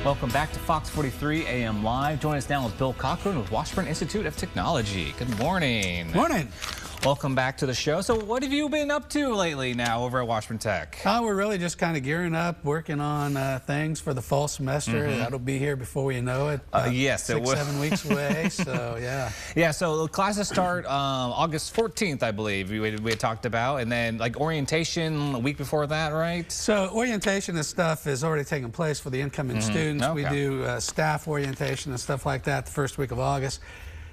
Welcome back to Fox 43 AM Live. Join us now with Bill Cochran with Washburn Institute of Technology. Good morning. Morning. Welcome back to the show. So what have you been up to lately now over at Washburn Tech? We're really just kind of gearing up, working on things for the fall semester. That'll be here before we know it. Yes, 6-7 weeks away, so yeah. Yeah, so classes start August 14th, I believe, we had talked about, and then like orientation a week before that, right? So orientation and stuff is already taking place for the incoming students. Okay. We do staff orientation and stuff like that the first week of August.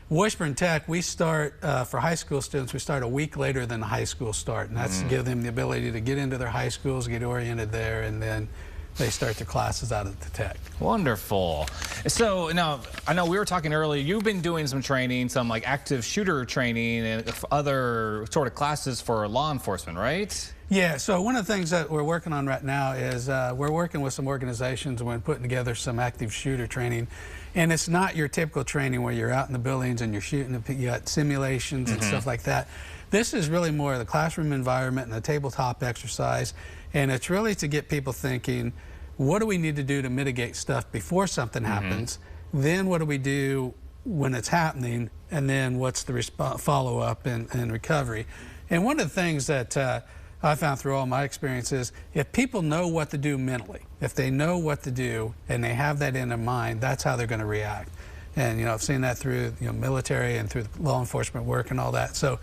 Washburn Tech, we start, for high school students, we start a week later than the high school start, and that's to give them the ability to get into their high schools, get oriented there, and then they start their classes out at the Tech. Wonderful. So now, I know we were talking earlier, you've been doing some training, some like active shooter training and other sort of classes for law enforcement, right? Yeah, so one of the things that we're working on right now is we're working with some organizations and we're putting together some active shooter training. And it's not your typical training where you're out in the buildings and you're shooting, you got simulations and stuff like that. This is really more of the classroom environment and a tabletop exercise. And it's really to get people thinking, what do we need to do to mitigate stuff before something happens? Then what do we do when it's happening? And then what's the follow-up and recovery? And one of the things that I found through all my experiences, if people know what to do mentally, if they know what to do and they have that in their mind, that's how they're going to react. And, you know, I've seen that through, you know, military and through law enforcement work and all that. So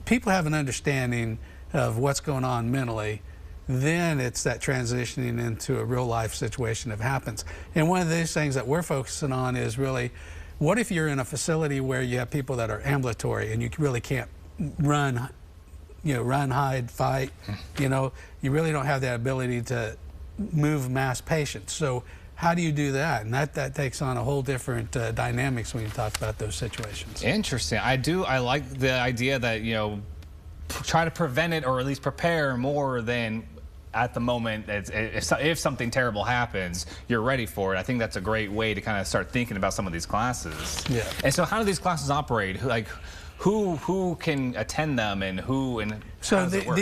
people have an understanding of what's going on mentally, then it's that transitioning into a real life situation that happens. And one of these things that we're focusing on is really, what if you're in a facility where you have people that are ambulatory and you really can't run, you know, run, hide, fight, you know, you really don't have that ability to move mass patients. So how do you do that? And that takes on a whole different dynamics when you talk about those situations. Interesting. I like the idea that, you know, try to prevent it or at least prepare more than at the moment. If something terrible happens, you're ready for it. I think that's a great way to kind of start thinking about some of these classes. Yeah. And so how do these classes operate? Like, who can attend them and who and so how does it work?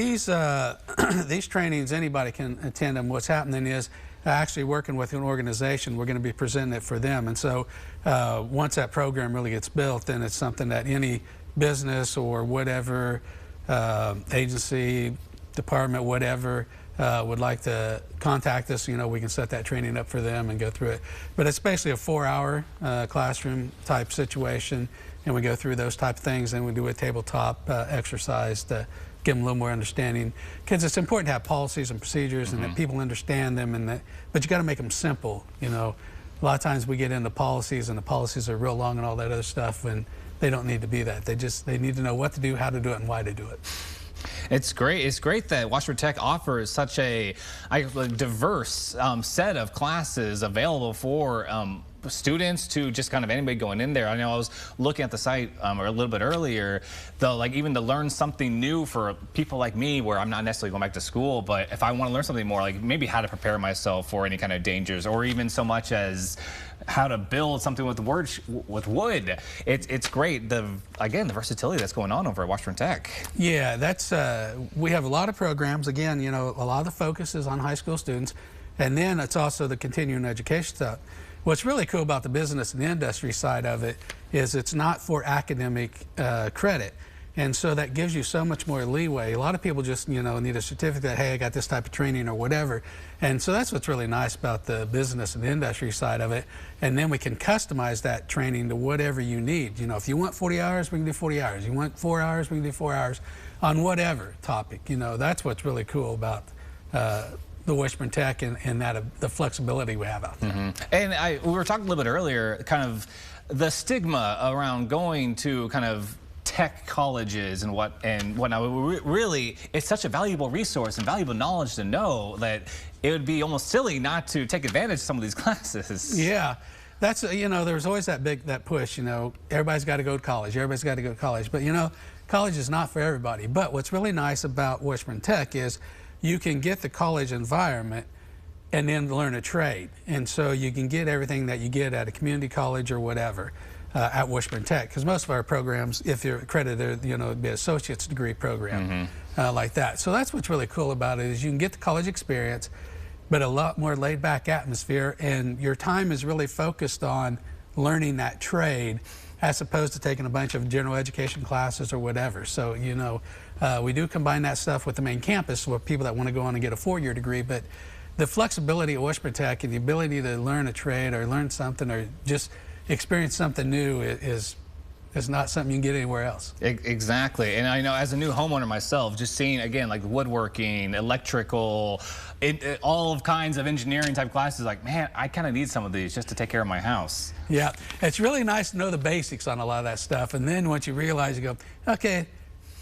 these trainings, anybody can attend them. What's happening is actually working with an organization, we're going to be presenting it for them. And so once that program really gets built, then it's something that any business or whatever agency, department, whatever, would like to contact us, you know, we can set that training up for them and go through it. But it's basically a 4-hour classroom type situation, and we go through those type of things, and we do a tabletop exercise to give them a little more understanding. Because it's important to have policies and procedures and that people understand them, and but you got to make them simple. You know, a lot of times we get into policies, and the policies are real long and all that other stuff, and they don't need to be that. They need to know what to do, how to do it, and why to do it. It's great. It's great that Washburn Tech offers such a diverse set of classes available for students to just kind of anybody going in there. I know I was looking at the site or a little bit earlier, though, like even to learn something new for people like me, where I'm not necessarily going back to school, but if I want to learn something more, like maybe how to prepare myself for any kind of dangers, or even so much as how to build something with wood. It's great. Again, the versatility that's going on over at Washburn Tech. Yeah, that's we have a lot of programs. Again, you know, a lot of the focus is on high school students, and then it's also the continuing education stuff. What's really cool about the business and the industry side of it is it's not for academic credit. And so that gives you so much more leeway. A lot of people just, you know, need a certificate, hey, I got this type of training or whatever. And so that's what's really nice about the business and the industry side of it. And then we can customize that training to whatever you need. You know, if you want 40 hours, we can do 40 hours. You want 4 hours, we can do 4 hours on whatever topic. You know, that's what's really cool about the Washburn Tech and that the flexibility we have out there. And we were talking a little bit earlier, kind of the stigma around going to kind of tech colleges and whatnot. Really, it's such a valuable resource and valuable knowledge to know that it would be almost silly not to take advantage of some of these classes. Yeah, that's, you know, there's always that push, you know, everybody's got to go to college, everybody's got to go to college. But, you know, college is not for everybody. But what's really nice about Washburn Tech is you can get the college environment and then learn a trade. And so you can get everything that you get at a community college or whatever at Washburn Tech, because most of our programs, if you're accredited, you know, it'd be an associate's degree program like that. So that's what's really cool about it, is you can get the college experience, but a lot more laid back atmosphere, and your time is really focused on learning that trade as opposed to taking a bunch of general education classes or whatever. So, you know, we do combine that stuff with the main campus with people that want to go on and get a 4-year degree, but the flexibility at Washburn Tech and the ability to learn a trade or learn something or just experience something new is not something you can get anywhere else. Exactly. And I know as a new homeowner myself, just seeing, again, like woodworking, electrical, all kinds of engineering type classes, like, man, I kind of need some of these just to take care of my house. Yeah, it's really nice to know the basics on a lot of that stuff. And then once you realize, you go, okay,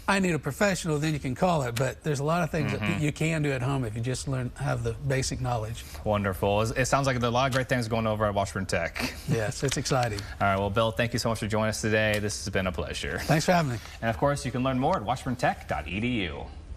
I need a professional, then you can call it. But there's a lot of things that you can do at home if you just have the basic knowledge. Wonderful. It sounds like there are a lot of great things going over at Washburn Tech. Yes, it's exciting. All right, well, Bill, thank you so much for joining us today. This has been a pleasure. Thanks for having me. And of course, you can learn more at washburntech.edu.